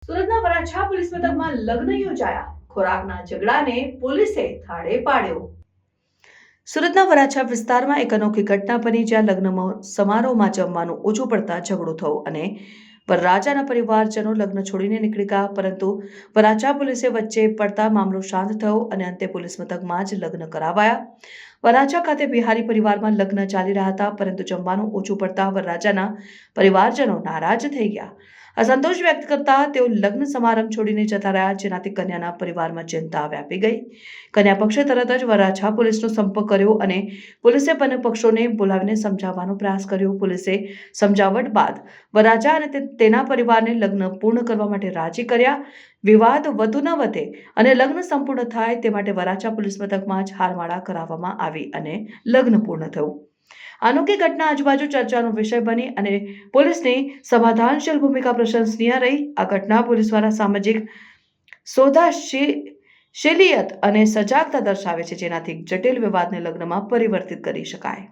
સુરતના વરાછા પોલીસ મથકમાં લગ્ન યોજાયા, ખોરાકના ઝઘડાને પોલીસે થાળે પાડ્યો। સુરતના વરાછા વિસ્તારમાં એક અનોખી ઘટના બની, જ્યાં લગ્ન સમારોહમાં જમવાનું ઓછું પડતા ઝઘડો થયો અને વરરાજાના પરિવારજનો લગ્ન છોડીને નીકળી ગયા, પરંતુ વરાછા પોલીસે વચ્ચે પડતા મામલો શાંત થયો અને અંતે પોલીસ મથકમાં જ લગ્ન કરાવાયા। વરાછા ખાતે બિહારી પરિવારમાં લગ્ન ચાલી રહ્યા હતા, પરંતુ જમવાનું ઓછું પડતા વરરાજાના પરિવારજનો નારાજ થઈ ગયા। અસંતોષ વ્યક્ત કરતા તેઓ લગ્ન સમારંભ છોડીને જતા રહ્યા, જેનાથી કન્યાના પરિવારમાં ચિંતા વ્યાપી ગઈ। કન્યા પક્ષે તરત જ વરાછા પોલીસનો સંપર્ક કર્યો અને પોલીસે બંને પક્ષોને બોલાવીને સમજાવવાનો પ્રયાસ કર્યો। પોલીસે સમજાવટ બાદ વરરાજા અને તેના પરિવારને લગ્ન પૂર્ણ કરવા માટે રાજી કર્યા। વિવાદ વધુ ન વધે અને લગ્ન સંપૂર્ણ થાય તે માટે વરાછા પોલીસ મથકમાં જ હારમાળા કરાવવામાં આવી અને લગ્ન પૂર્ણ થયું। અનોખી ઘટના આજુબાજુ ચર્ચાનો વિષય બની અને પોલીસની સમાધાનશીલ ભૂમિકા પ્રશંસનીય રહી। આ ઘટના પોલીસ દ્વારા સામાજિક સૌદાશીલિયત અને સજાગતા દર્શાવે છે, જેનાથી જટિલ વિવાદને લગ્નમાં પરિવર્તિત કરી શકાય।